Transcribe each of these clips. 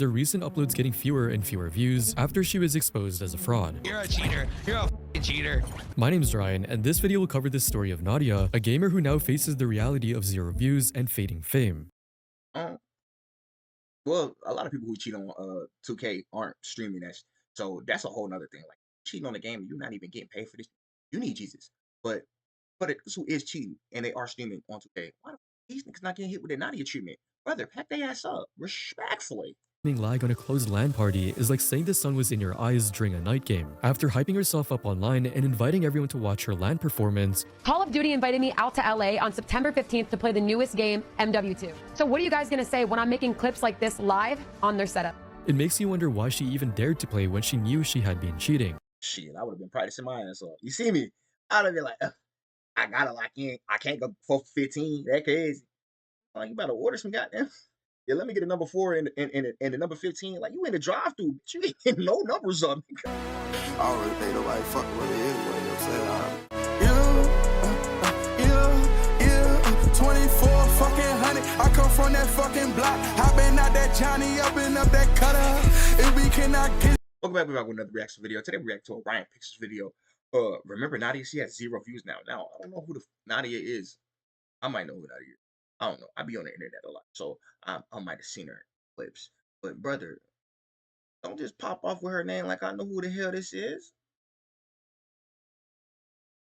the recent uploads getting fewer and fewer views after she was exposed as a fraud. You're a cheater. You're a f***ing cheater. My name's Ryan, and this video will cover the story of Nadia, a gamer who now faces the reality of 0 views and fading fame. Well, a lot of people who cheat on 2K aren't streaming that, so that's a whole nother thing. Like cheating on the game, you're not even getting paid for this. You need Jesus, but it's who is cheating and they are streaming on 2K. Why the these niggas not getting hit with the Nadia treatment? Brother, pack their ass up respectfully. Being lag on a closed LAN party is like saying the sun was in your eyes during a night game. After hyping herself up online and inviting everyone to watch her LAN performance, Call of Duty invited me out to LA on September 15th to play the newest game, MW2. So what are you guys gonna say when I'm making clips like this live on their setup? it makes you wonder why she even dared to play when she knew she had been cheating. Shit, I would have been practicing my ass off. You see me? I'd have been like, I gotta lock in. I can't go for 15. That crazy. Like you better order some goddamn. Yeah, let me get a number 4 and the number 15. Like you in the drive-through, bitch. You ain't no numbers up. I don't really think nobody fucking with me anyway, you know what I'm saying? 24 fucking hundred. I come from that fucking block. I been out that Johnny up and up that cutter. If we cannot get. Welcome back with another reaction video. Today we react to a Ryan Pictures video. Remember Nadia? She has 0 views now. Now I don't know who the Nadia is. I might know who Nadia is. I don't know. I be on the internet a lot, so I might have seen her clips. But brother, don't just pop off with her name like I know who the hell this is.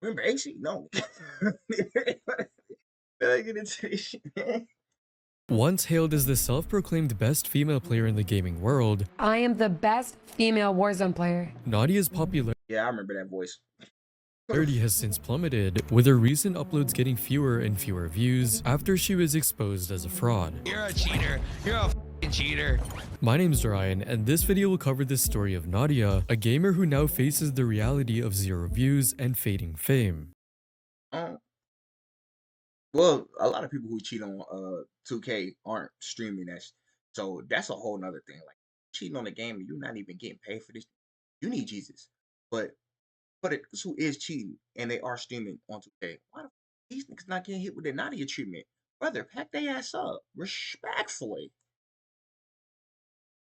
Remember AC? No. I get into this shit, man. Once hailed as the self-proclaimed best female player in the gaming world, I am the best female Warzone player. Nadia's popularity Yeah, I remember that voice. has since plummeted, with her recent uploads getting fewer and fewer views after she was exposed as a fraud. You're a cheater. You're a f***ing cheater. My name's Ryan, and this video will cover the story of Nadia, a gamer who now faces the reality of 0 views and fading fame. Well, a lot of people who cheat on 2K aren't streaming that, so that's a whole nother thing. Like cheating on the game, and you're not even getting paid for this. You need Jesus, but it's who is cheating and they are streaming on 2K. Why the these niggas not getting hit with the Nadia treatment? Brother, pack their ass up respectfully.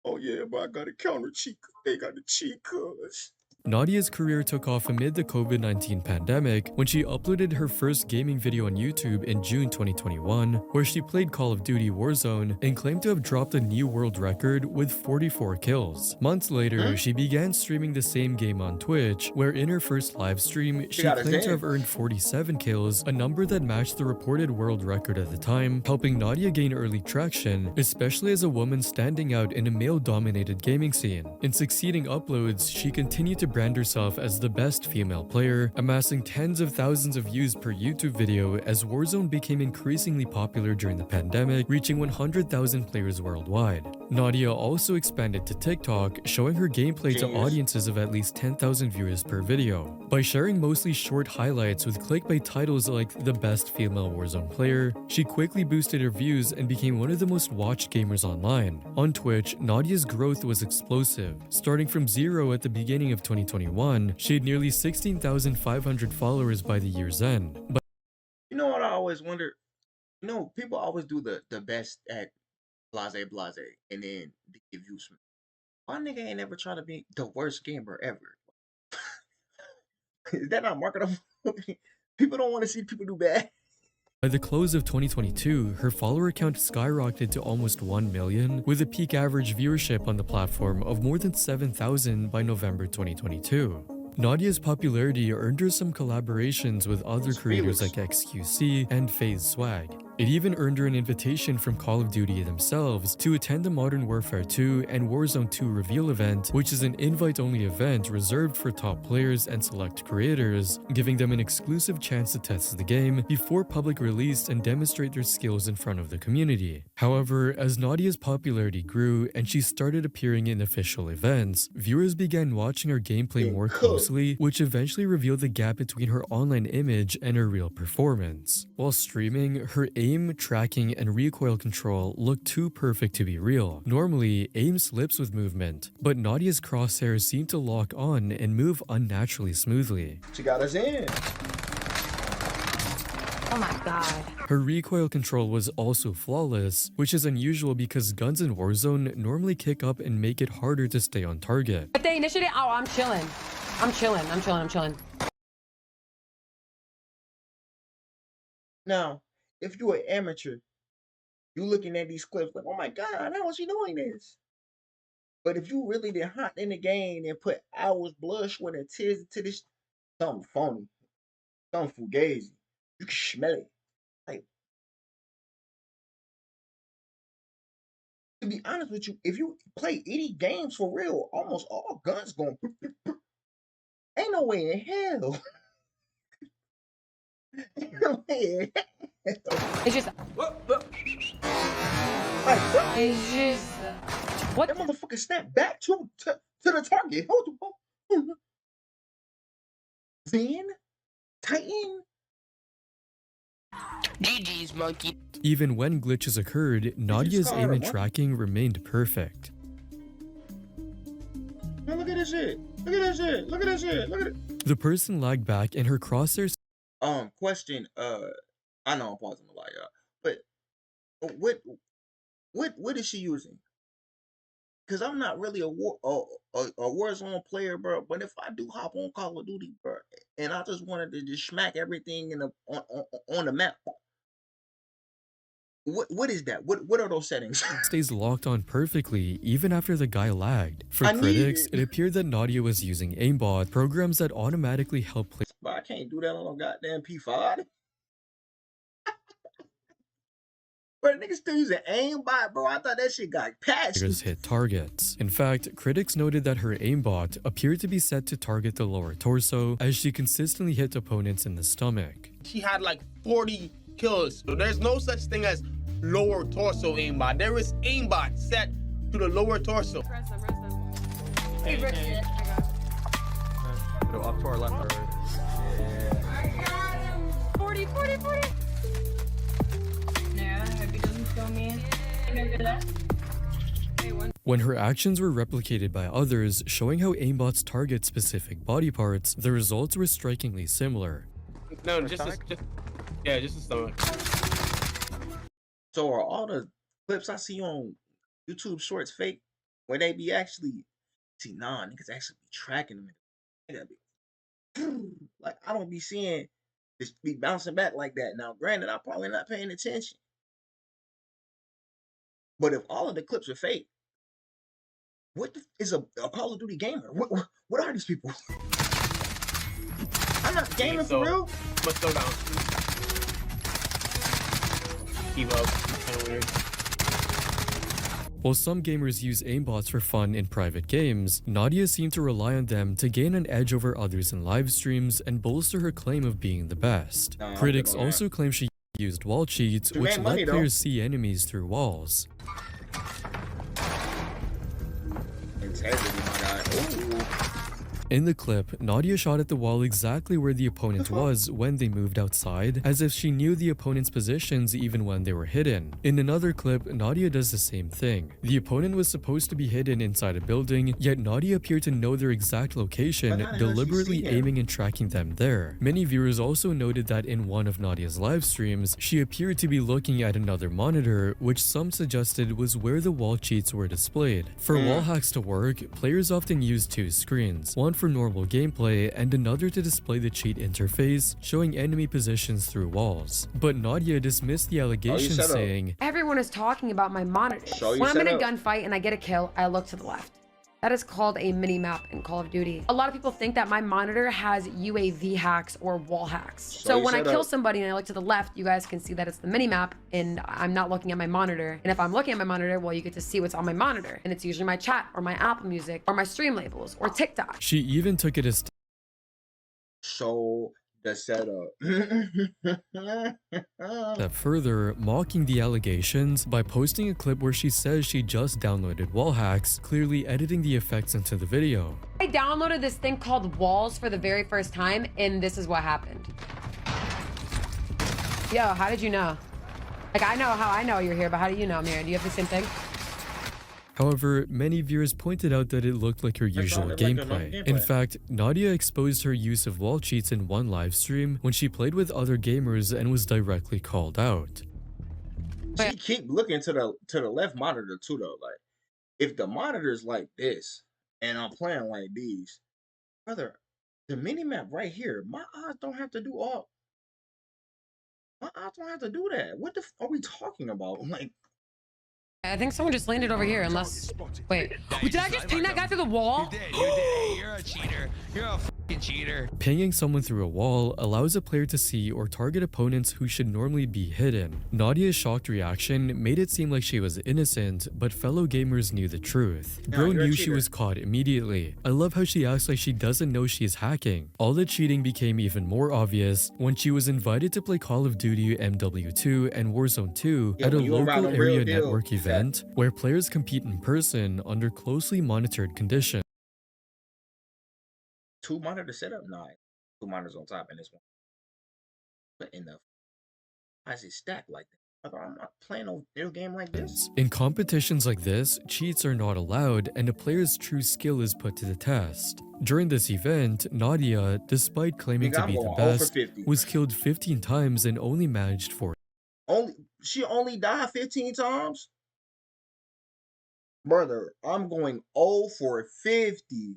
Oh yeah, but I got a counter cheat. They got the cheat codes. Nadia's career took off amid the COVID-19 pandemic when she uploaded her first gaming video on YouTube in June 2021, where she played Call of Duty Warzone and claimed to have dropped a new world record with 44 kills. Months later, she began streaming the same game on Twitch, where in her first live stream, she claimed to have earned 47 kills, a number that matched the reported world record at the time, helping Nadia gain early traction, especially as a woman standing out in a male-dominated gaming scene. In succeeding uploads, she continued to brand herself as the best female player, amassing tens of thousands of views per YouTube video as Warzone became increasingly popular during the pandemic, reaching 100,000 players worldwide. Nadia also expanded to TikTok, showing her gameplay to audiences of at least 10,000 viewers per video. By sharing mostly short highlights with clickbait titles like the best female Warzone player, she quickly boosted her views and became one of the most watched gamers online. On Twitch, Nadia's growth was explosive. Starting from 0 at the beginning of 2021, she had nearly 16,500 followers by the year's end. But You know what I always wonder? You know, people always do the best at blase, and then they give you some. Why nigga ain't ever trying to be the worst gamer ever? Is that not marketable? People don't want to see people do bad. by the close of 2022, her follower count skyrocketed to almost 1 million, with a peak average viewership on the platform of more than 7,000 by November 2022. Nadia's popularity earned her some collaborations with other creators like XQC and FaZe Swag. It even earned her an invitation from Call of Duty themselves to attend the Modern Warfare 2 and Warzone 2 reveal event, which is an invite-only event reserved for top players and select creators, giving them an exclusive chance to test the game before public release and demonstrate their skills in front of the community. However, as Nadia's popularity grew and she started appearing in official events, viewers began watching her gameplay more closely, which eventually revealed the gap between her online image and her real performance. While streaming, her aim, tracking, and recoil control look too perfect to be real. Normally, aim slips with movement, but Nadia's crosshairs seem to lock on and move unnaturally smoothly. She got us in. Oh my god. Her recoil control was also flawless, which is unusual because guns in Warzone normally kick up and make it harder to stay on target. If they initiate it, oh, I'm chilling. I'm chilling. Now, if you're an amateur, you looking at these clips like, oh my God, how is she doing this? But if you really did hot in the game and put hours, blood, sweat, and tears into this, something phony, something fugazi, you can smell it. Like, to be honest with you, if you play any games for real, almost all guns going. Ain't no way in hell. Ain't no way in hell. It's just. Like, It's just. What? that motherfucker snapped back to the target. Hold on. Then, Titan. GG's, monkey. Even when glitches occurred, Nadia's call aim her and monkey? tracking remained perfect. Man, look at this shit. Look at this shit. Look at this shit. Look at it. The person lagged back and her crosshairs Question. I know I'm pausing a lot, y'all. But what is she using? Because I'm not really a Warzone player, bro. But if I do hop on Call of Duty, bro, and I just wanted to just smack everything in on the map, what is that? What are those settings? stays locked on perfectly even after the guy lagged. For I need critics, it. it appeared that Nadia was using aimbot, programs that automatically help But I can't do that on a goddamn P5. Bro, niggas still using aimbot, bro. I thought that shit got patched. players hit targets. In fact, critics noted that her aimbot appeared to be set to target the lower torso as she consistently hit opponents in the stomach. She had like 40 kills. So there's no such thing as lower torso aimbot. There is aimbot set to the lower torso. Press them. Hey, hey. Go up to our left or right. 40. Yeah, hope he doesn't kill me. Remember that? When her actions were replicated by others, showing how aimbots target specific body parts, the results were strikingly similar. No, just the stomach. So are all the clips I see on YouTube Shorts fake? Where they be actually niggas actually be tracking them. They gotta be like, I don't be seeing this be bouncing back like that. Now, granted, I'm probably not paying attention. But if all of the clips are fake, what is a Call of Duty gamer? What are these people? I'm not gaming for real. Let's go down. Keep up. Kind of weird. While some gamers use aimbots for fun in private games, Nadia seemed to rely on them to gain an edge over others in live streams and bolster her claim of being the best. Nah, I'm Critics good on that. also claim she used wall cheats, She which made let money, though. players see enemies through walls. Integrity, my guy. Ooh. In the clip, Nadia shot at the wall exactly where the opponent was when they moved outside, as if she knew the opponent's positions even when they were hidden. In another clip, Nadia does the same thing. The opponent was supposed to be hidden inside a building, yet Nadia appeared to know their exact location, But how the hell did she deliberately see him? aiming and tracking them there. Many viewers also noted that in one of Nadia's live streams, she appeared to be looking at another monitor, which some suggested was where the wall cheats were displayed. For wall hacks to work, players often use two screens, one for normal gameplay and another to display the cheat interface, showing enemy positions through walls. But Nadia dismissed the allegation, set up. saying, Everyone is talking about my monitor. Show you When I'm in a set up. gunfight and I get a kill, I look to the left. That is called a mini map in Call of Duty. A lot of people think that my monitor has UAV hacks or wall hacks. So you when I set kill up. somebody and I look to the left, you guys can see that it's the mini map and I'm not looking at my monitor. And if I'm looking at my monitor, well, you get to see what's on my monitor. And it's usually my chat or my Apple Music or my stream labels or TikTok. she even took it a step Show the setup. further, mocking the allegations by posting a clip where she says she just downloaded wall hacks, clearly editing the effects into the video. I downloaded this thing called Walls for the very first time, and this is what happened. Yo, how did you know? Like, I know how I know you're here, but how do you know, Mira? Do you have the same thing? However, many viewers pointed out that it looked like her usual gameplay. In fact, Nadia exposed her use of wall cheats in one live stream when she played with other gamers and was directly called out. She keep looking to the left monitor too though. Like if the monitor's like this and I'm playing like these, brother, the mini map right here, my eyes don't have to do all. My eyes don't have to do that. What the are we talking about? Like, I think someone just landed over here, unless... Wait, did I just ping that guy through the wall? You did. You're a cheater. You're a fucking cheater. Pinging someone through a wall allows a player to see or target opponents who should normally be hidden. Nadia's shocked reaction made it seem like she was innocent, but fellow gamers knew the truth. Bro knew she was caught immediately. I love how she acts like she doesn't know she's hacking. All the cheating became even more obvious when she was invited to play Call of Duty MW2 and Warzone 2 at a local area network event where players compete in person under closely monitored conditions. 2 monitor setup? Nah, 2 monitors on top in this one. But in the why is it stacked like that? Brother, I'm not playing no video game like this. In competitions like this, cheats are not allowed and a player's true skill is put to the test. During this event, Nadia, despite claiming to be the best, was killed 15 times and only managed 4. She only died 15 times? Brother, I'm going 0 for 50.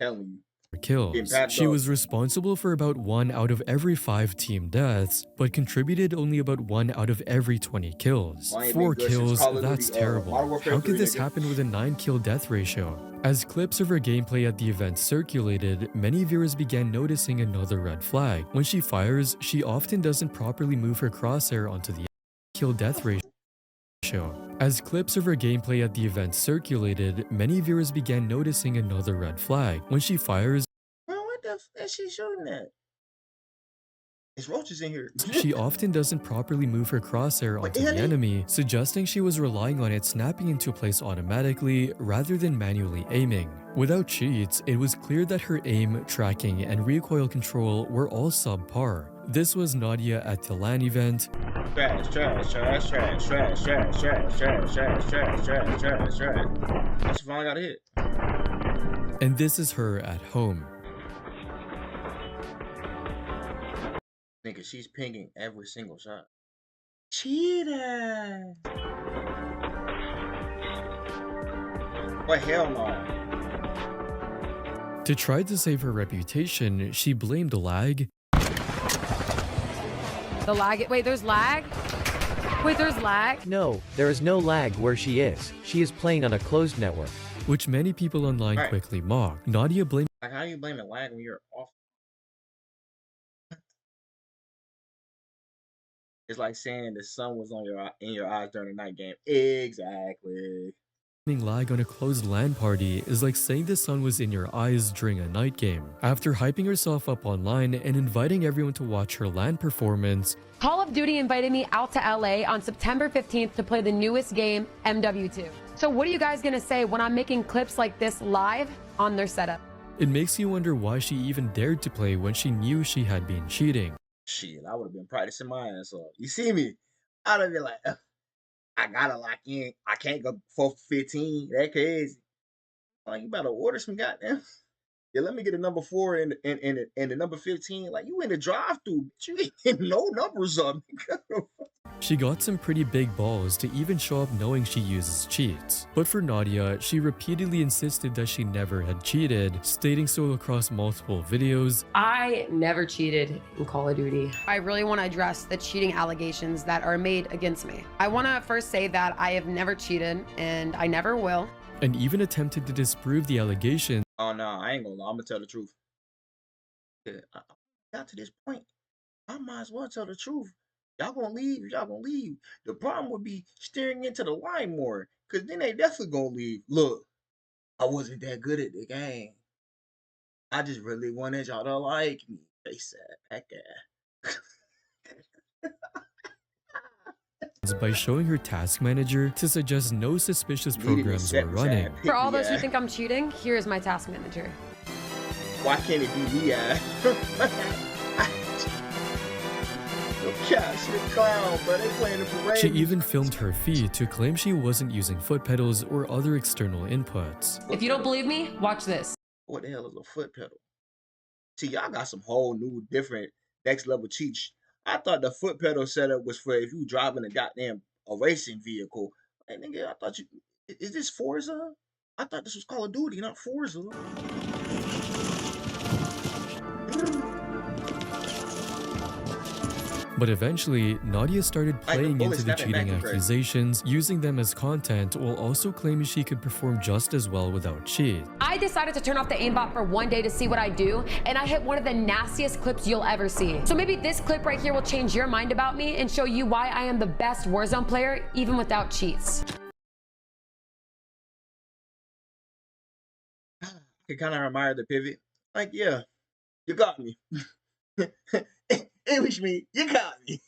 Telling you. Kills. She was responsible for about 1 out of every 5 team deaths, but contributed only about 1 out of every 20 kills. 4 kills, that's terrible. How could this happen with a 9-kill death ratio? As clips of her gameplay at the event circulated, many viewers began noticing another red flag. When she fires, she often doesn't properly move her crosshair onto the kill death ratio. As clips of her gameplay at the event circulated, many viewers began noticing another red flag. When she fires, bro, what the f is she shooting at? There's roaches in here. she often doesn't properly move her crosshair onto the enemy, suggesting she was relying on it snapping into place automatically rather than manually aiming. Without cheats, it was clear that her aim, tracking, and recoil control were all subpar. This was Nadia at the LAN event. Trash. That's finally got a hit. And this is her at home. Nigga, she's pinging every single shot. Cheater. What hell no. To try to save her reputation, she blamed lag. The lag? Wait, there's lag? Wait, there's lag? No, there is no lag where she is. She is playing on a closed network. Which many people online quickly mocked. Nadia blamed. Like, how do you blame the lag when you're off? It's like saying the sun was on in your eyes during the night game. Exactly. Lag on a closed LAN party is like saying the sun was in your eyes during a night game. After hyping herself up online and inviting everyone to watch her LAN performance, Call of Duty invited me out to LA on September 15th to play the newest game, MW2. So what are you guys gonna say when I'm making clips like this live on their setup? It makes you wonder why she even dared to play when she knew she had been cheating. Shit, I would have been practicing my ass off. You see me? I'd have been like, I gotta lock in. I can't go 4 for 15. That crazy. Like, you better order some goddamn. Yeah, let me get a number 4 and the number 15. Like, you in the drive-through, but you ain't no numbers up. She got some pretty big balls to even show up knowing she uses cheats. But for Nadia, she repeatedly insisted that she never had cheated, stating so across multiple videos. I never cheated in Call of Duty. I really want to address the cheating allegations that are made against me. I want to first say that I have never cheated and I never will. And even attempted to disprove the allegations. Oh no, I ain't gonna lie. I'm gonna tell the truth. Yeah, I got to this point. I might as well tell the truth. Y'all gonna leave, y'all gonna leave. The problem would be staring into the line more, because then they definitely gonna leave. Look, I wasn't that good at the game. I just really wanted y'all to like me. They said, that guy. By showing her task manager to suggest no suspicious programs were running. For all those who think I'm cheating, here's my task manager. Why can't it be me? Yeah, she a clown, bro. They playing the parade. She even filmed her feet to claim she wasn't using foot pedals or other external inputs. If you don't believe me, watch this. What the hell is a foot pedal? See, y'all got some whole new, different, next level cheats. I thought the foot pedal setup was for if you driving a racing vehicle. Hey, nigga, I thought is this Forza? I thought this was Call of Duty, not Forza. But eventually, Nadia started playing into the cheating accusations, using them as content while also claiming she could perform just as well without cheat. I decided to turn off the aimbot for one day to see what I do, and I hit one of the nastiest clips you'll ever see. So maybe this clip right here will change your mind about me and show you why I am the best Warzone player, even without cheats. I kind of admire the pivot. Like, yeah, you got me. It was me. You got me.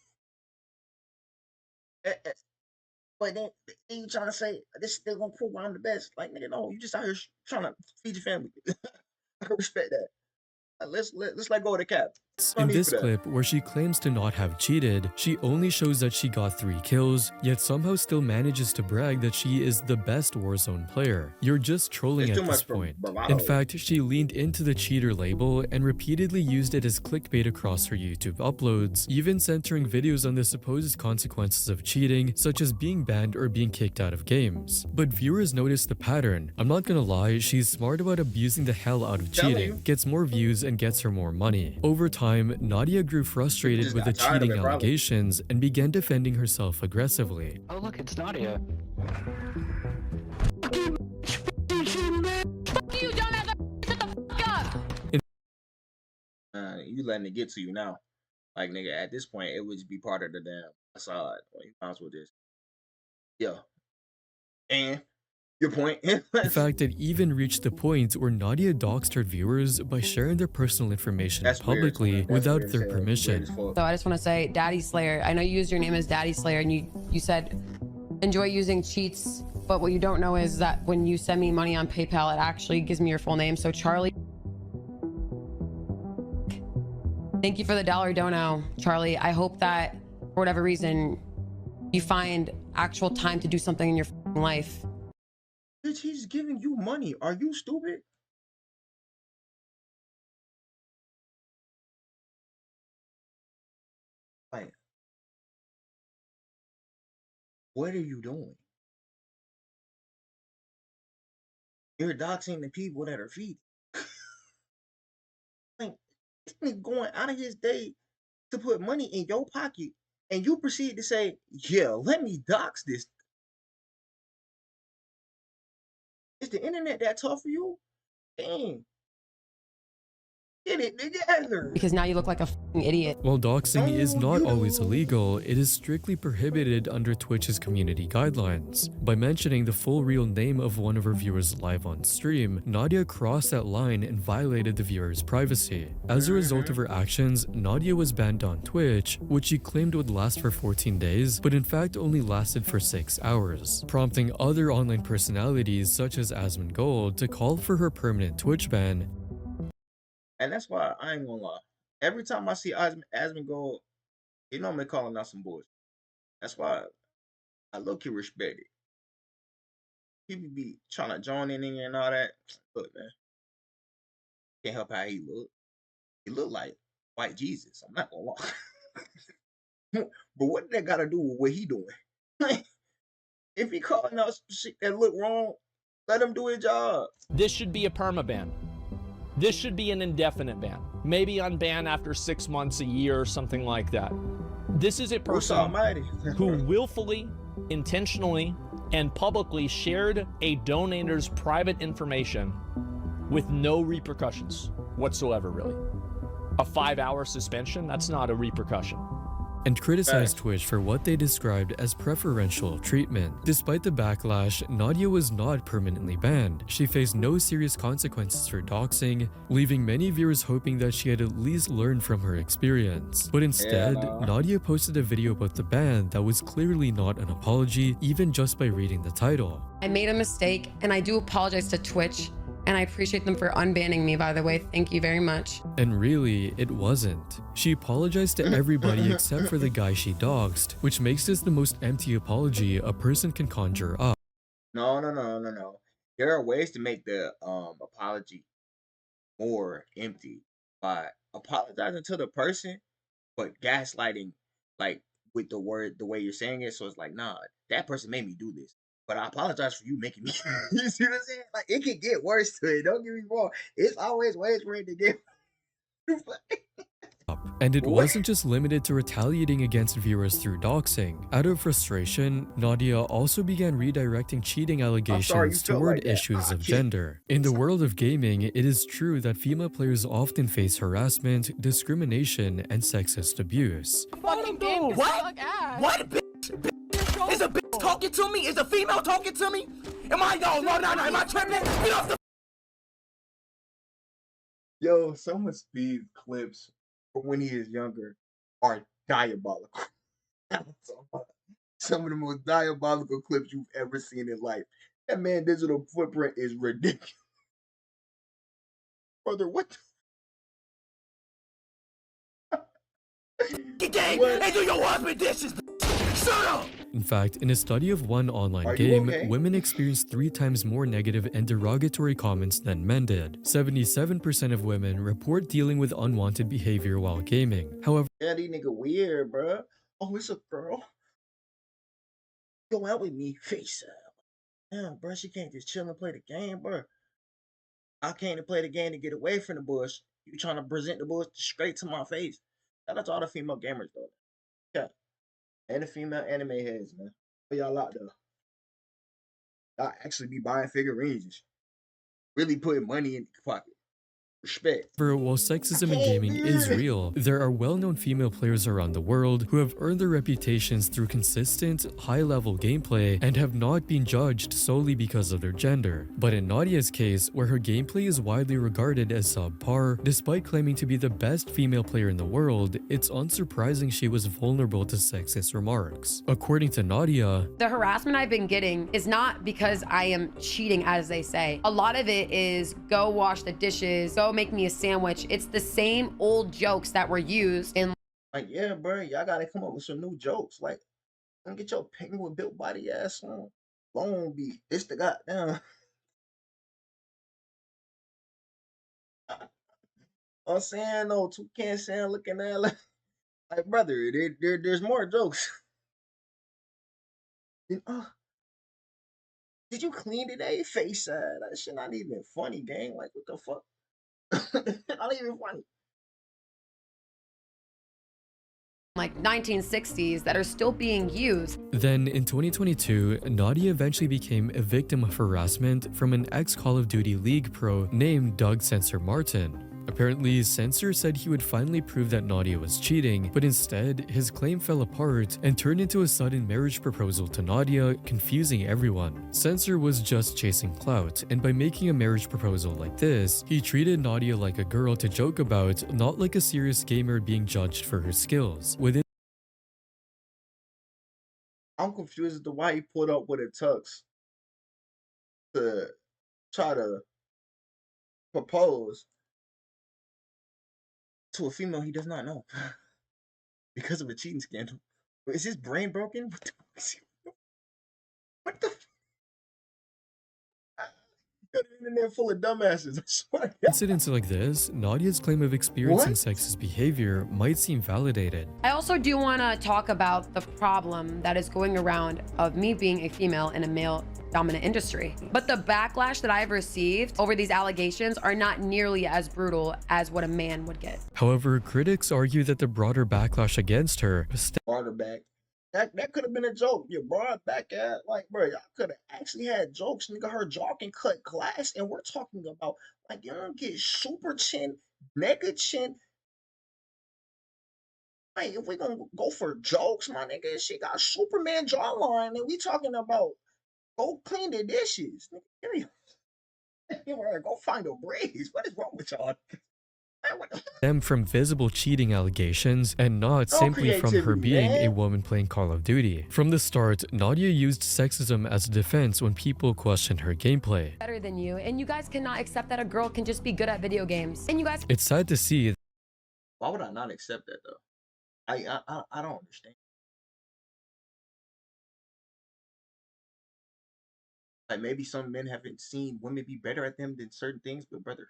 But then you trying to say this still gonna prove I'm the best? Like, nigga, no, you just out here trying to feed your family. I can respect that. Let's let go of the cap. In this clip, where she claims to not have cheated, she only shows that she got 3 kills, yet somehow still manages to brag that she is the best Warzone player. You're just trolling at this point. In fact, she leaned into the cheater label and repeatedly used it as clickbait across her YouTube uploads, even centering videos on the supposed consequences of cheating, such as being banned or being kicked out of games. But viewers notice the pattern. I'm not gonna lie, she's smart about abusing the hell out of cheating, gets more views and gets her more money. Over time, Nadia grew frustrated with the cheating allegations and began defending herself aggressively. Oh look, it's Nadia. You dumbass! Shut the fuck up! You letting it get to you now. Like, nigga, at this point, it would be part of the damn facade. You might as well just, yeah. And your point. In fact, it even reached the point where Nadia doxed her viewers by sharing their personal information publicly without their permission. So I just want to say, Daddy Slayer, I know you used your name as Daddy Slayer, and you said enjoy using cheats, but what you don't know is that when you send me money on PayPal, it actually gives me your full name. So Charlie, thank you for the $1 dono, Charlie. I hope that for whatever reason, you find actual time to do something in your life. Bitch, he's giving you money. Are you stupid? Like, what are you doing? You're doxing the people that are feeding. Like, this nigga going out of his day to put money in your pocket, and you proceed to say, yeah, let me dox this. Is the internet that tough for you? Dang. Get it together. Because now you look like a fucking idiot. While doxing is not always illegal, it is strictly prohibited under Twitch's community guidelines. By mentioning the full real name of one of her viewers live on stream, Nadia crossed that line and violated the viewer's privacy. As a result of her actions, Nadia was banned on Twitch, which she claimed would last for 14 days, but in fact only lasted for 6 hours, prompting other online personalities such as Acegodmanagement to call for her permanent Twitch ban. And that's why I ain't gonna lie. Every time I see Acegodmanagement, you know me calling out some bullshit. That's why I low-key respect it. People be trying to join in and all that. Look, man. Can't help how he look. He look like white Jesus. I'm not gonna lie. But what that gotta do with what he doing? If he calling out shit that look wrong, let him do his job. This should be a permaban. This should be an indefinite ban. Maybe unban after 6 months, a year, or something like that. This is a person who willfully, intentionally, and publicly shared a donator's private information with no repercussions whatsoever, really. A 5-hour suspension, that's not a repercussion. And criticized Twitch for what they described as preferential treatment. Despite the backlash, Nadia was not permanently banned. She faced no serious consequences for doxing, leaving many viewers hoping that she had at least learned from her experience. But instead, Nadia posted a video about the ban that was clearly not an apology, even just by reading the title. I made a mistake, and I do apologize to Twitch And I appreciate them for unbanning me, by the way. Thank you very much. And really, it wasn't. She apologized to everybody except for the guy she doxed, which makes this the most empty apology a person can conjure up. No. There are ways to make the apology more empty by apologizing to the person, but gaslighting, like with the way you're saying it. So it's like, nah, that person made me do this, but I apologize for you making me. You see what I'm saying? Like, it can get worse to it. Don't get me wrong. It's always ways for it to get. And it wasn't just limited to retaliating against viewers through doxing. Out of frustration, Nadia also began redirecting cheating allegations toward issues of gender. In the world of gaming, it is true that female players often face harassment, discrimination, and sexist abuse. What? Bitch? Is a bitch talking to me? Is a female talking to me? Am I? No. Am I tripping? Get off the. Yo, some of Speed's clips from when he is younger are diabolical. Some of the most diabolical clips you've ever seen in life. That man's digital footprint is ridiculous. Brother, what the gang and do your husband dishes. Shut up! In fact, in a study of one online game, women experienced 3 times more negative and derogatory comments than men did. 77% of women report dealing with unwanted behavior while gaming. However, yeah, these nigga weird, bro. Oh, it's a girl. Go out with me, face up. Damn, bro, she can't just chill and play the game, bro. I came to play the game to get away from the bush. You trying to present the bush straight to my face. Shout out to all the female gamers, though. Yeah. And the female anime heads, man. But y'all out there. Y'all actually be buying figurines. Really putting money in the pocket. Respect. While sexism in gaming is real, there are well-known female players around the world who have earned their reputations through consistent, high-level gameplay and have not been judged solely because of their gender. But in Nadia's case, where her gameplay is widely regarded as subpar, despite claiming to be the best female player in the world, it's unsurprising she was vulnerable to sexist remarks. According to Nadia, the harassment I've been getting is not because I am cheating, as they say. A lot of it is go wash the dishes, go make me a sandwich. It's the same old jokes that were used in, like, yeah, bro, y'all gotta come up with some new jokes. Like, don't get your penguin built body ass on Long Beach. It's the goddamn. I'm saying though, Toucan saying looking at like brother, there's more jokes. Did you clean today? Face that shit not even funny, gang. Like, what the fuck? Not even funny. like 1960s that are still being used. Then in 2022, Nadia eventually became a victim of harassment from an ex-Call of Duty League pro named Doug Censor Martin. Apparently, Censor said he would finally prove that Nadia was cheating, but instead, his claim fell apart and turned into a sudden marriage proposal to Nadia, confusing everyone. Censor was just chasing clout, and by making a marriage proposal like this, he treated Nadia like a girl to joke about, not like a serious gamer being judged for her skills. I'm confused as to why he pulled up with a tux to try to propose to a female he does not know because of a cheating scandal. Is his brain broken? What the? Got an internet full of dumbasses. I swear. Incidents like this, Nadia's claim of experiencing sexist behavior might seem validated. I also do want to talk about the problem that is going around of me being a female in a male dominant industry. But the backlash that I've received over these allegations are not nearly as brutal as what a man would get. However, critics argue that the broader backlash against her brought her back. That could have been a joke. You brought back at, like, bro, y'all could have actually had jokes. Nigga, her jaw can cut glass, and we're talking about, like, you don't get super chin, mega chin. Like, if we gonna go for jokes, my nigga, she got Superman jawline, and we talking about go clean the dishes. Nigga, go find a brace. What is wrong with y'all? stem from visible cheating allegations and not simply from her being a woman playing Call of Duty. From the start, Nadia used sexism as a defense when people questioned her gameplay. Better than you, and you guys cannot accept that a girl can just be good at video games. And you guys. It's sad to see. Why would I not accept that though? I don't understand. Like maybe some men haven't seen women be better at them than certain things, but brother,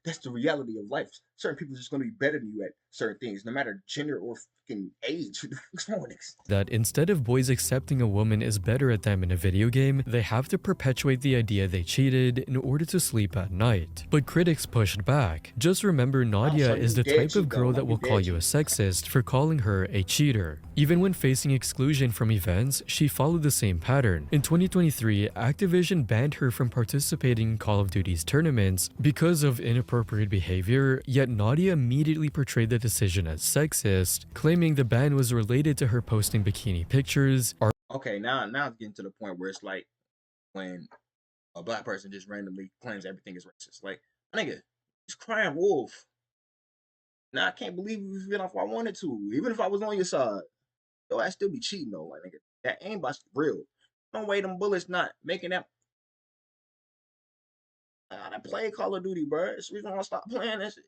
that's the reality of life. Certain people are just going to be better than you at certain things, no matter gender or fucking age. That instead of boys accepting a woman is better at them in a video game, they have to perpetuate the idea they cheated in order to sleep at night. But critics pushed back. Just remember, Nadia is the type of girl that will call you a sexist for calling her a cheater. Even when facing exclusion from events, she followed the same pattern. In 2023, Activision banned her from participating in Call of Duty's tournaments because of inappropriate behavior, yet Nadia immediately portrayed the decision as sexist, claiming the ban was related to her posting bikini pictures. Okay, now it's getting to the point where it's like when a black person just randomly claims everything is racist. Like, nigga, he's crying wolf. Now I can't believe you even if I wanted to. Even if I was on your side, yo, I'd still be cheating though. Like, nigga, that aimbot's real. No way them bullets not making that. I play Call of Duty, bro. It's the reason I stop playing that shit.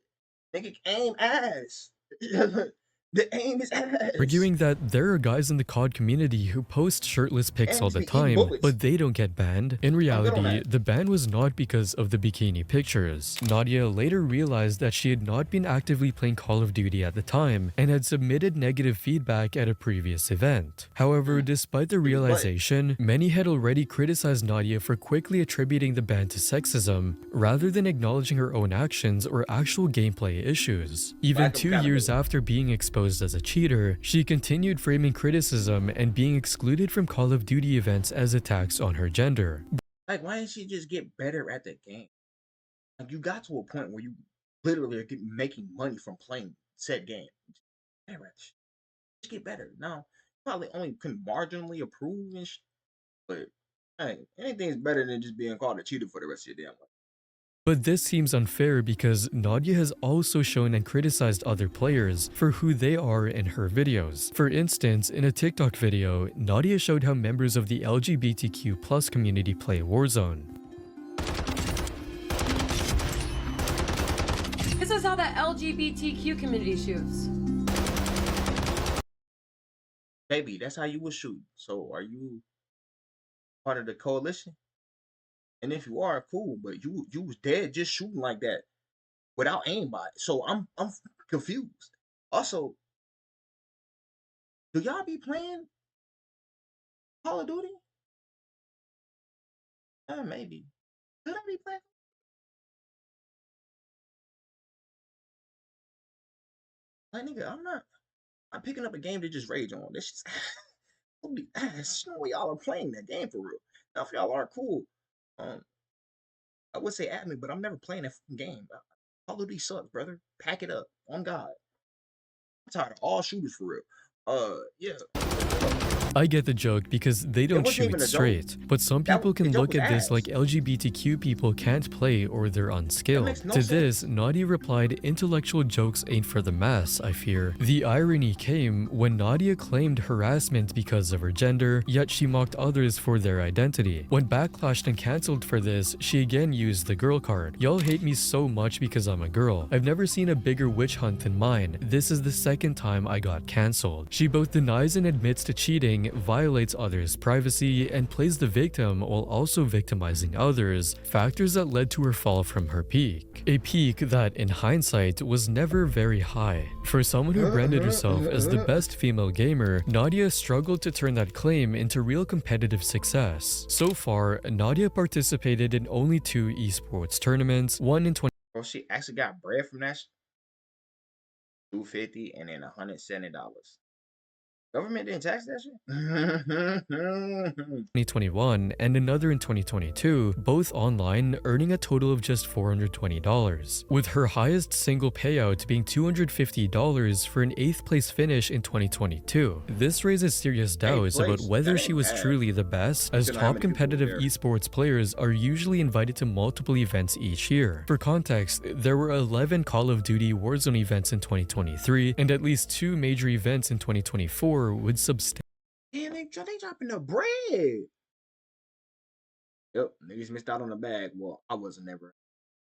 Nigga, aim ass. The aim is ass. Arguing that there are guys in the COD community who post shirtless pics all the time, but they don't get banned. In reality, the ban was not because of the bikini pictures. Nadia later realized that she had not been actively playing Call of Duty at the time and had submitted negative feedback at a previous event. However, despite the realization, many had already criticized Nadia for quickly attributing the ban to sexism, rather than acknowledging her own actions or actual gameplay issues. Even 2 years after being exposed as a cheater, she continued framing criticism and being excluded from Call of Duty events as attacks on her gender. Like, why didn't she just get better at the game? Like, you got to a point where you literally are making money from playing said game. Just get better. Now, probably only can marginally improve and but hey, anything's better than just being called a cheater for the rest of your damn life. But this seems unfair because Nadia has also shown and criticized other players for who they are in her videos. For instance, in a TikTok video, Nadia showed how members of the LGBTQ+ community play Warzone. This is how the LGBTQ community shoots. Baby, that's how you would shoot. So are you part of the coalition? And if you are, cool, but you was dead just shooting like that without aimbot. So I'm confused. Also, do y'all be playing Call of Duty? Maybe. Could I be playing? Like, nigga, I'm picking up a game to just rage on. This just holy ass. You know y'all are playing that game for real. Now if y'all are cool. I would say at me, but I'm never playing that game. Call of Duty sucks, brother. Pack it up. On God. I'm tired of all shooters for real. Yeah. I get the joke because they don't shoot straight, but some people can look at this like LGBTQ people can't play or they're unskilled. To this, Nadia replied, "Intellectual jokes ain't for the mass, I fear." The irony came when Nadia claimed harassment because of her gender, yet she mocked others for their identity. When backlashed and cancelled for this, she again used the girl card. "Y'all hate me so much because I'm a girl. I've never seen a bigger witch hunt than mine. This is the second time I got cancelled." She both denies and admits to cheating, violates others' privacy, and plays the victim while also victimizing others, factors that led to her fall from her peak. A peak that, in hindsight, was never very high. For someone who branded herself as the best female gamer, Nadia struggled to turn that claim into real competitive success. So far, Nadia participated in only 2 esports tournaments, one in 20. Bro, she actually got bread from that. $250 and then $170. Government didn't tax that shit? 2021 and another in 2022, both online, earning a total of just $420, with her highest single payout being $250 for an 8th place finish in 2022. This raises serious doubts about whether she was truly the best, as top competitive esports players are usually invited to multiple events each year. For context, there were 11 Call of Duty Warzone events in 2023, and at least 2 major events in 2024 would substantially. Damn, they dropping the bread. Yep, niggas missed out on the bag. Well, I wasn't never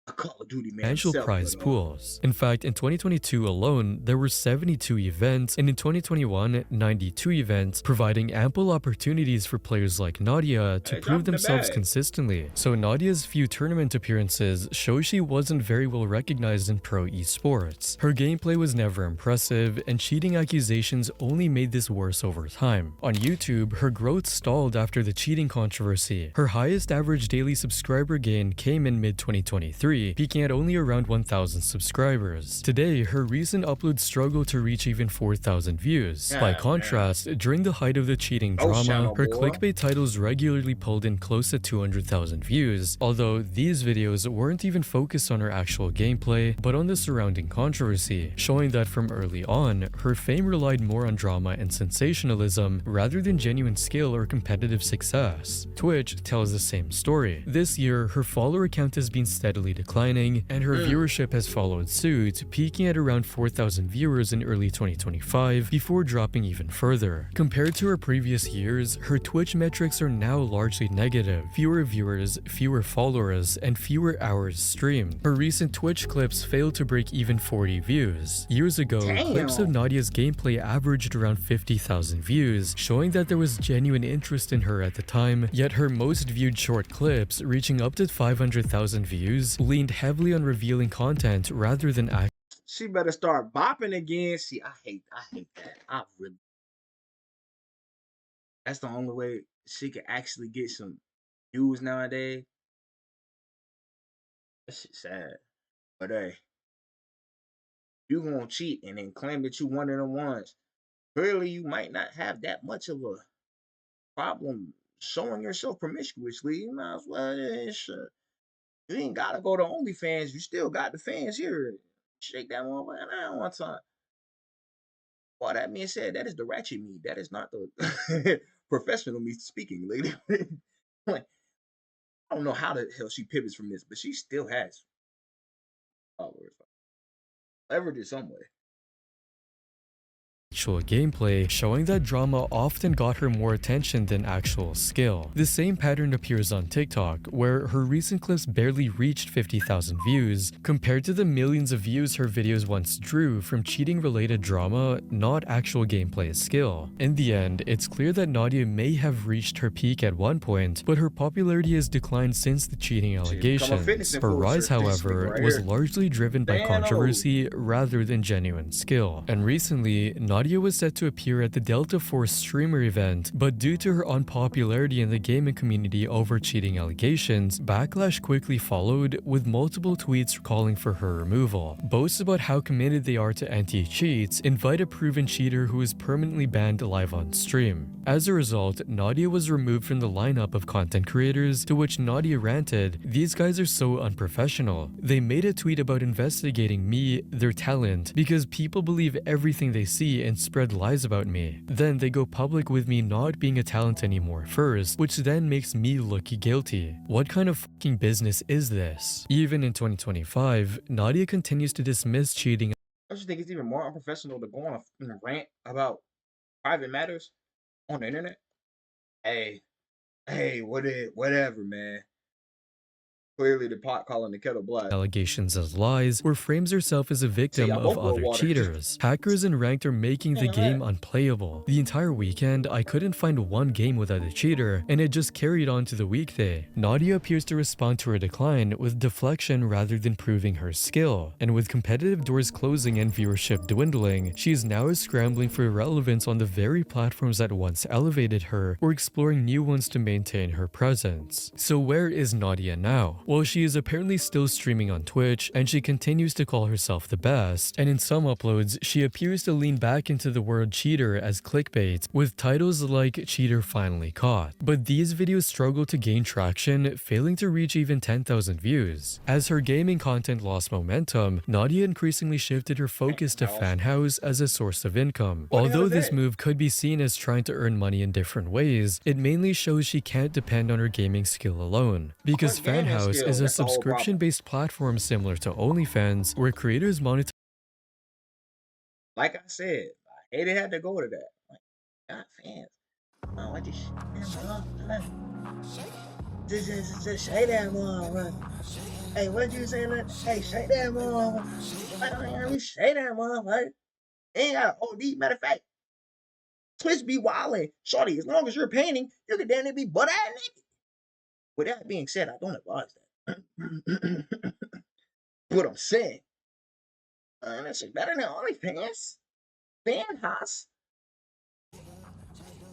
a Call of Duty man. Prize pools. In fact, in 2022 alone, there were 72 events, and in 2021, 92 events, providing ample opportunities for players like Nadia to prove themselves consistently. So Nadia's few tournament appearances show she wasn't very well recognized in pro esports. Her gameplay was never impressive, and cheating accusations only made this worse over time. On YouTube, her growth stalled after the cheating controversy. Her highest average daily subscriber gain came in mid-2023, peaking at only around 1,000 subscribers. Today, her recent uploads struggle to reach even 4,000 views. By contrast, during the height of the cheating drama, her clickbait titles regularly pulled in close to 200,000 views, although these videos weren't even focused on her actual gameplay, but on the surrounding controversy, showing that from early on, her fame relied more on drama and sensationalism rather than genuine skill or competitive success. Twitch tells the same story. This year, her follower count has been steadily declining, and her viewership has followed suit, peaking at around 4,000 viewers in early 2025 before dropping even further. Compared to her previous years, her Twitch metrics are now largely negative: fewer viewers, fewer followers, and fewer hours streamed. Her recent Twitch clips failed to break even 40 views. Years ago, clips of Nadia's gameplay averaged around 50,000 views, showing that there was genuine interest in her at the time, yet her most viewed short clips, reaching up to 500,000 views, leaned heavily on revealing content rather than She better start bopping again. See, I hate that. I really. That's the only way she can actually get some views nowadays. That shit's sad. But hey, you gonna cheat and then claim that you one of them ones. Clearly, you might not have that much of a problem showing yourself promiscuously. You might as well. You ain't gotta go to OnlyFans. You still got the fans here. Shake that one down one time. All that being said, that is the ratchet me. That is not the professional me speaking, lady. Like, I don't know how the hell she pivots from this, but she still has followers. Leveraged it some way. Actual gameplay, showing that drama often got her more attention than actual skill. The same pattern appears on TikTok, where her recent clips barely reached 50,000 views, compared to the millions of views her videos once drew from cheating-related drama, not actual gameplay skill. In the end, it's clear that Nadia may have reached her peak at one point, but her popularity has declined since the cheating allegations. Her rise, however, was largely driven by controversy rather than genuine skill. And recently, Nadia was set to appear at the Delta Force streamer event, but due to her unpopularity in the gaming community over cheating allegations, backlash quickly followed, with multiple tweets calling for her removal. Boasts about how committed they are to anti-cheats invite a proven cheater who is permanently banned live on stream. As a result, Nadia was removed from the lineup of content creators, to which Nadia ranted, "These guys are so unprofessional. They made a tweet about investigating me, their talent, because people believe everything they see and spread lies about me. Then they go public with me not being a talent anymore first, which then makes me look guilty. What kind of fucking business is this?" Even in 2025, Nadia continues to dismiss cheating. I just think it's even more unprofessional to go on a rant about private matters on the internet. Hey, whatever, man. Clearly the pot calling the kettle black. Allegations as lies, or frames herself as a victim of other cheaters. Hackers and ranked are making the game unplayable. The entire weekend, I couldn't find one game without a cheater, and it just carried on to the weekday. Nadia appears to respond to her decline with deflection rather than proving her skill. And with competitive doors closing and viewership dwindling, she is now scrambling for relevance on the very platforms that once elevated her, or exploring new ones to maintain her presence. So where is Nadia now? While she is apparently still streaming on Twitch, and she continues to call herself the best, and in some uploads, she appears to lean back into the word cheater as clickbait, with titles like Cheater Finally Caught. But these videos struggle to gain traction, failing to reach even 10,000 views. As her gaming content lost momentum, Nadia increasingly shifted her focus to fan house as a source of income. Although this move could be seen as trying to earn money in different ways, it mainly shows she can't depend on her gaming skill alone. Because fan house is a subscription-based platform similar to OnlyFans, where creators monetize. Like I said, I hated had to go to that. Like, God, fans. I want this shit. Just shake that motherfucker. Hey, what you say? Hey, shake that motherfucker. I don't hear me shake that motherfucker. Ain't got OD. Matter of fact, Twitch be wildin'. Shorty, as long as you're painting, you can damn near be butt ass naked. With that being said, I don't advise that. What I'm saying, that shit better than OnlyFans. Fan house.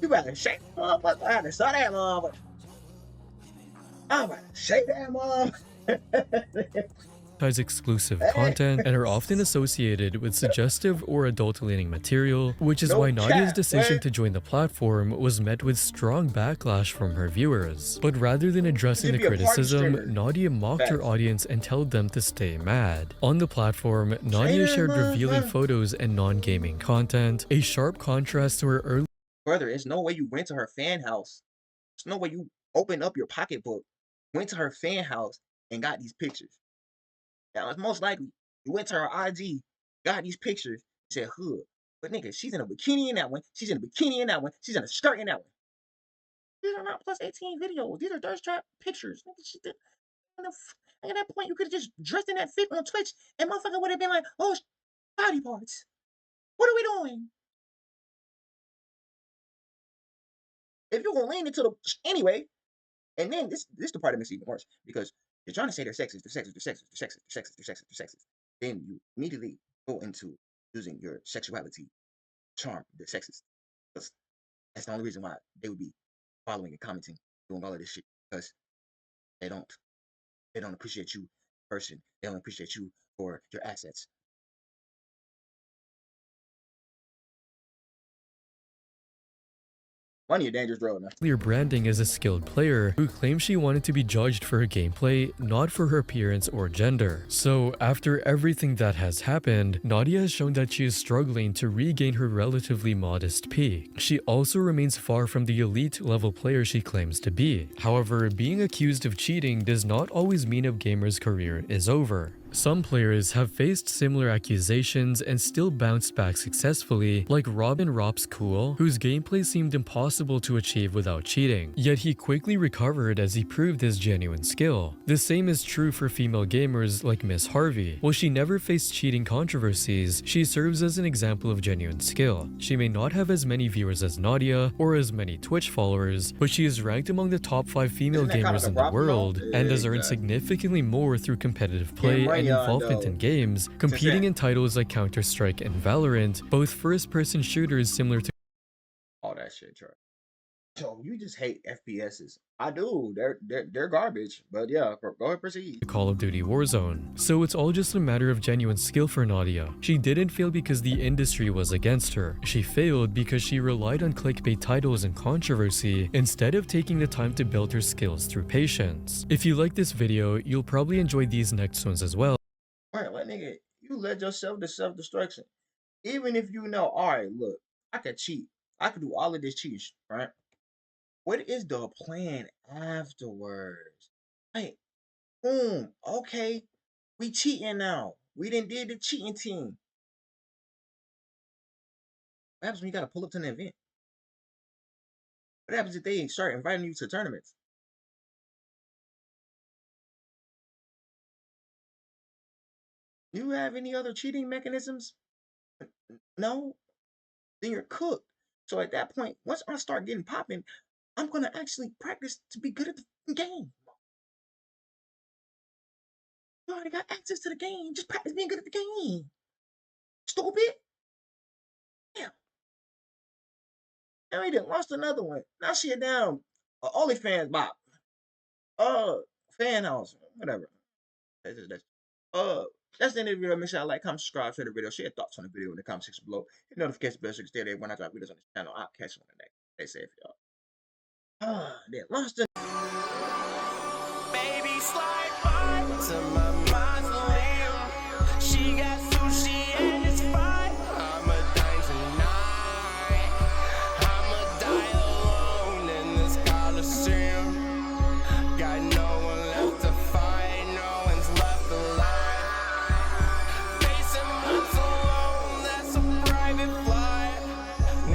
You better shake that motherfucker. I had to saw that motherfucker. I'm about to shake that motherfucker. Exclusive content and are often associated with suggestive or adult-leaning material, which is why Nadia's decision to join the platform was met with strong backlash from her viewers. But rather than addressing the criticism, Nadia mocked her audience and told them to stay mad. On the platform, Nadia shared revealing photos and non-gaming content, a sharp contrast to her early. Brother, there's no way you went to her fan house. There's no way you opened up your pocketbook, went to her fan house, and got these pictures. Now, it's most likely you went to her IG, got these pictures, said hood. But nigga, she's in a bikini in that one. She's in a bikini in that one. She's in a skirt in that one. These are not plus 18 videos. These are thirst trap pictures. Nigga, at that point, you could have just dressed in that fit on Twitch, and motherfucker would have been like, oh, body parts. What are we doing? If you're gonna lean into the anyway, and then this the part that makes it even worse, because you're trying to say they're sexist, they're sexist, they're sexist, they're sexist, they're sexist, they're sexist, they're sexist. Then you immediately go into using your sexuality, charm, the sexist. Because that's the only reason why they would be following and commenting, doing all of this shit, because they don't appreciate you person. They don't appreciate you for your assets. Money a dangerous road, man. Clear branding as a skilled player who claims she wanted to be judged for her gameplay, not for her appearance or gender. So after everything that has happened, Nadia has shown that she is struggling to regain her relatively modest peak. She also remains far from the elite level player she claims to be. However, being accused of cheating does not always mean a gamer's career is over. Some players have faced similar accusations and still bounced back successfully, like Robin Rops Cool, whose gameplay seemed impossible to achieve without cheating. Yet he quickly recovered as he proved his genuine skill. The same is true for female gamers like Miss Harvey. While she never faced cheating controversies, she serves as an example of genuine skill. She may not have as many viewers as Nadia or as many Twitch followers, but she is ranked among the top 5 female gamers in the world and has earned significantly more through competitive play and involvement in games, competing in titles like Counter-Strike and Valorant, both first-person shooters similar to all that shit, Trey. So you just hate FPSs. I do. They're garbage. But yeah, go ahead, proceed. Call of Duty Warzone. So it's all just a matter of genuine skill for Nadia. She didn't fail because the industry was against her. She failed because she relied on clickbait titles and controversy instead of taking the time to build her skills through patience. If you like this video, you'll probably enjoy these next ones as well. Alright, well, nigga, you led yourself to self-destruction. Even if you know, alright, look, I could cheat. I could do all of this cheating, right? What is the plan afterwards? Like, boom, okay, we cheating now. We done did the cheating team. What happens when you gotta pull up to an event? What happens if they start inviting you to tournaments? Do you have any other cheating mechanisms? No? Then you're cooked. So at that point, once I start getting popping, I'm gonna actually practice to be good at the game. You already got access to the game. Just practice being good at the game. Stupid. Yeah. Now he done lost another one. Now she down. OnlyFans bop. fan house, whatever. That's the end of the video. Make sure I like, comment, subscribe, share the video, share your thoughts on the video in the comment section below. Hit the notification bell so you can stay there when I drop videos on this channel. I'll catch you on the next. Stay safe, y'all. They lost it. Baby, slide by to my